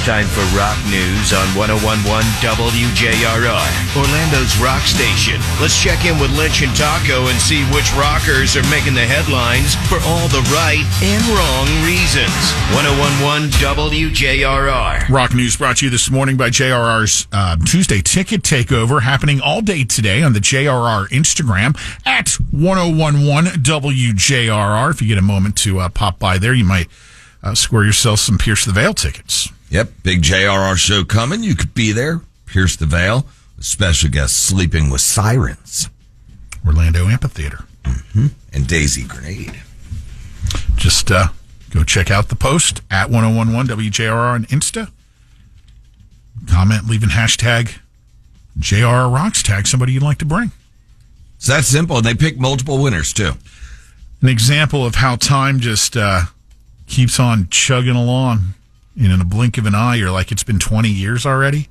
Time for rock news on 101.1 WJRR, Orlando's rock station. Let's check in with Lynch and Taco and see which rockers are making the headlines for all the right and wrong reasons. 101.1 WJRR. Rock news brought to you this morning by JRR's Tuesday Ticket Takeover, happening all day today on the JRR Instagram at 101.1 WJRR. If you get a moment to pop by there, you might score yourself some Pierce the Veil tickets. Yep, big JRR show coming. You could be there. Pierce the Veil, with special guest Sleeping with Sirens. Orlando Amphitheater. Mm-hmm. And Daisy Grenade. Just go check out the post at 101.1 WJRR on Insta. Comment, leaving hashtag JRR Rocks, tag somebody you'd like to bring. It's that simple, and they pick multiple winners, too. An example of how time just keeps on chugging along. In a blink of an eye, you're like, it's been 20 years already.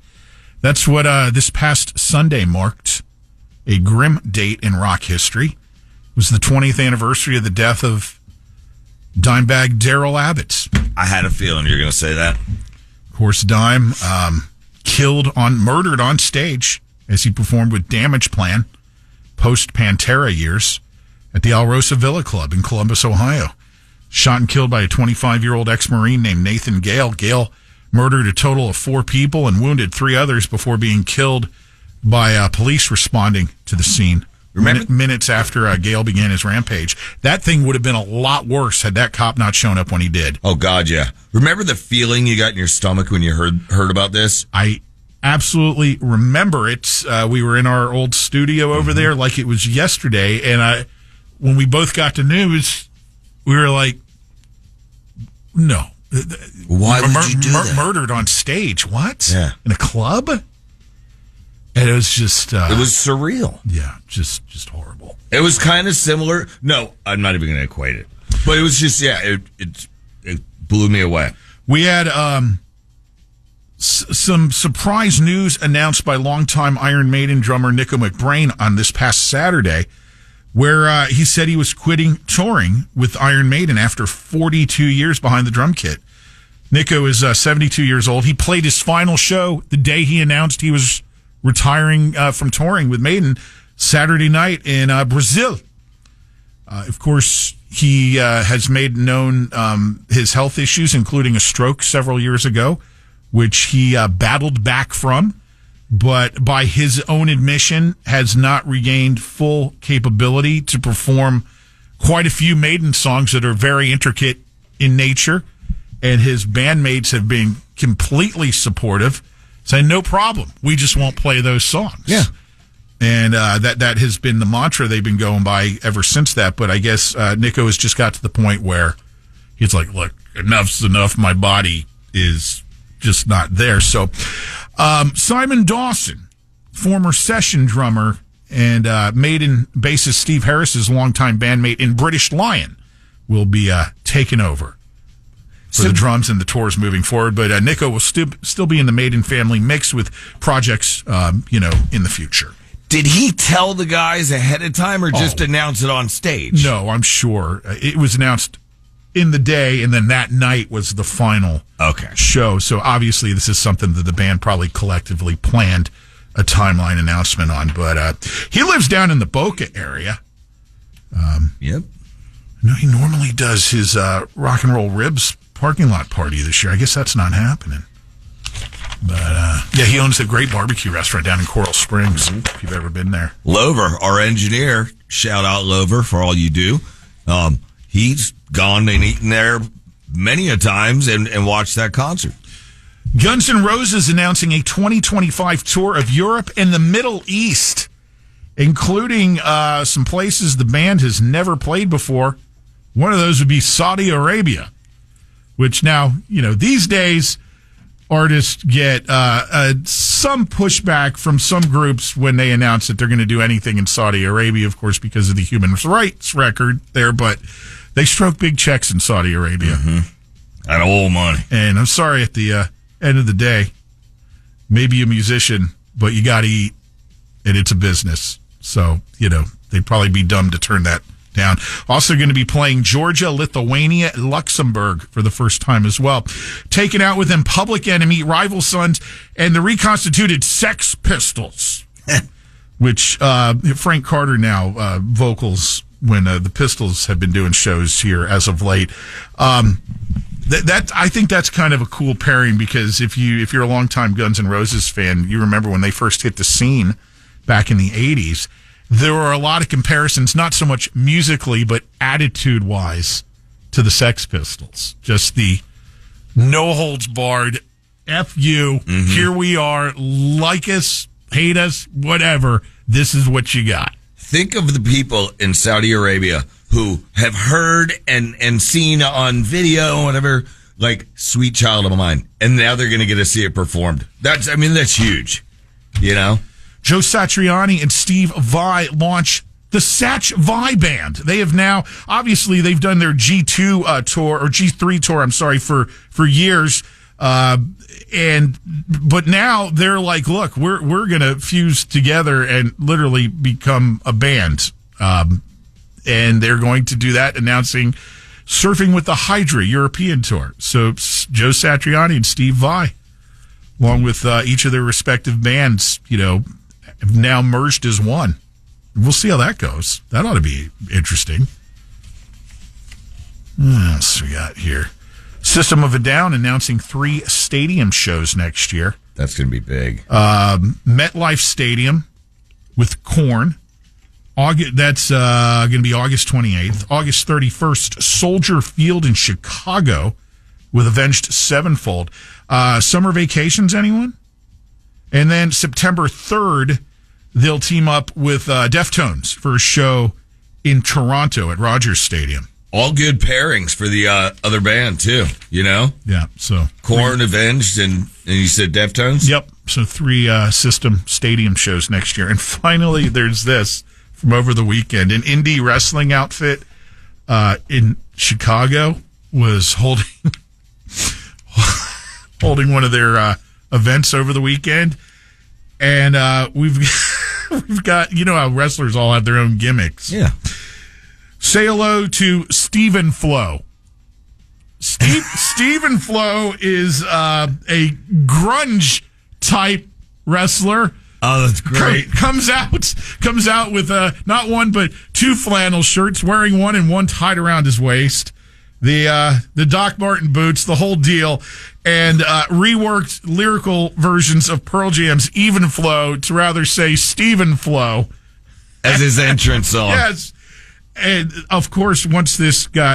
That's what this past Sunday marked. A grim date in rock history. It was the 20th anniversary of the death of Dimebag Darrell Abbott. I had a feeling you were going to say that. Of course, Dime murdered on stage as he performed with Damage Plan post-Pantera years at the Alrosa Villa Club in Columbus, Ohio. Shot and killed by a 25-year-old ex-Marine named Nathan Gale. Gale murdered a total of 4 people and wounded 3 others before being killed by police responding to the scene. Minutes after Gale began his rampage. That thing would have been a lot worse had that cop not shown up when he did. Oh, God, yeah. Remember the feeling you got in your stomach when you heard about this? I absolutely remember it. We were in our old studio over there like it was yesterday, and when we both got the news, we were like, no. Why would you do that? Murdered on stage. What? Yeah. In a club? And it was just... it was surreal. Yeah, just horrible. It was kind of similar. No, I'm not even going to equate it. But it was just, it blew me away. We had some surprise news announced by longtime Iron Maiden drummer Nicko McBrain on this past Saturday, where he said he was quitting touring with Iron Maiden after 42 years behind the drum kit. Nicko is 72 years old. He played his final show the day he announced he was retiring from touring with Maiden, Saturday night in Brazil. Of course, he has made known his health issues, including a stroke several years ago, which he battled back from, but by his own admission has not regained full capability to perform quite a few Maiden songs that are very intricate in nature, and his bandmates have been completely supportive, saying, no problem, we just won't play those songs. Yeah. And that has been the mantra they've been going by ever since that, but I guess Nicko has just got to the point where he's like, look, enough's enough, my body is just not there. So Simon Dawson, former Session drummer and Maiden bassist Steve Harris's longtime bandmate in British Lion, will be taking over for the drums and the tours moving forward. But Nicko will still be in the Maiden family mix with projects, in the future. Did he tell the guys ahead of time or just announce it on stage? No, I'm sure. It was announced in the day, and then that night was the final show. So obviously this is something that the band probably collectively planned a timeline announcement on. But he lives down in the Boca area. Yep. No, he normally does his Rock and Roll Ribs parking lot party this year. I guess that's not happening. But, he owns a great barbecue restaurant down in Coral Springs, if you've ever been there. Lover, our engineer, shout out Lover for all you do. He's gone and eaten there many a times and watched that concert. Guns N' Roses announcing a 2025 tour of Europe and the Middle East, including some places the band has never played before. One of those would be Saudi Arabia, which now, these days, artists get some pushback from some groups when they announce that they're going to do anything in Saudi Arabia, of course, because of the human rights record there, but they stroke big checks in Saudi Arabia. And old money. And I'm sorry, at the end of the day, maybe a musician, but you got to eat, and it's a business. So, they'd probably be dumb to turn that down. Also going to be playing Georgia, Lithuania, and Luxembourg for the first time as well. Taking out with them Public Enemy, Rival Sons, and the reconstituted Sex Pistols, which Frank Carter now vocals when the Pistols have been doing shows here as of late. That I think that's kind of a cool pairing, because if you're a longtime Guns N' Roses fan, you remember when they first hit the scene back in the 80s. There were a lot of comparisons, not so much musically, but attitude-wise, to the Sex Pistols. Just the no-holds-barred, F you, here we are, like us, hate us, whatever, this is what you got. Think of the people in Saudi Arabia who have heard and seen on video or whatever, like Sweet Child of Mine, and now they're going to get to see it performed. That's huge, you know? Joe Satriani and Steve Vai launch the Satch Vai Band. They have now, obviously, they've done their G2 tour, or G3 tour, I'm sorry, for years. But now they're like, look, we're going to fuse together and literally become a band. And they're going to do that, announcing Surfing with the Hydra European tour. So Joe Satriani and Steve Vai, along with each of their respective bands, have now merged as one. We'll see how that goes. That ought to be interesting. What else we got here? System of a Down announcing 3 stadium shows next year. That's going to be big. MetLife Stadium with Korn. That's going to be August 28th. August 31st, Soldier Field in Chicago with Avenged Sevenfold. Summer vacations, anyone? And then September 3rd, they'll team up with Deftones for a show in Toronto at Rogers Stadium. All good pairings for the other band, too, Yeah, so Korn, Avenged, and you said Deftones? Yep, so 3 System Stadium shows next year. And finally, there's this from over the weekend. An indie wrestling outfit in Chicago was holding one of their events over the weekend. And we've got, how wrestlers all have their own gimmicks. Yeah. Say hello to Stephen Flo. Stephen Flo is a grunge type wrestler. Oh, that's great. Comes out with not one but 2 flannel shirts, wearing one and one tied around his waist. The Doc Martin boots, the whole deal, and reworked lyrical versions of Pearl Jam's Even Flow to rather say Stephen Flo as his entrance song. Yes. And of course, once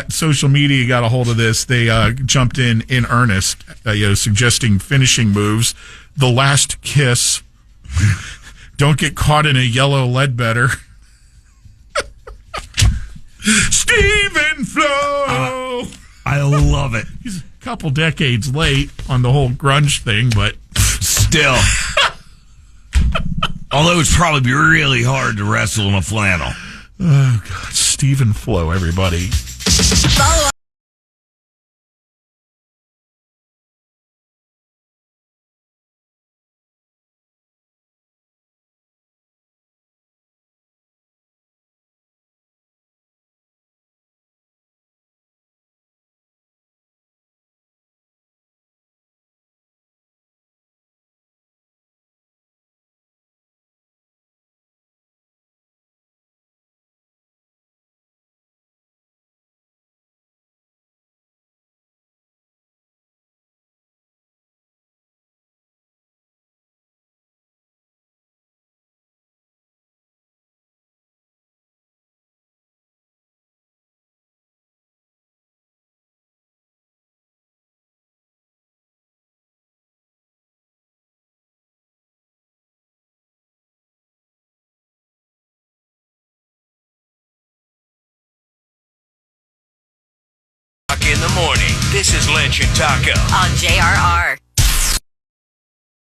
social media got a hold of this, they jumped in earnest, suggesting finishing moves. The Last Kiss. Don't get caught in a yellow Ledbetter. Stephen Flo. I love it. He's a couple decades late on the whole grunge thing, but still. Although it's probably really hard to wrestle in a flannel. Oh, God. Stephen Flo, everybody. Follow In the morning. This is Lynch and Taco on JRR.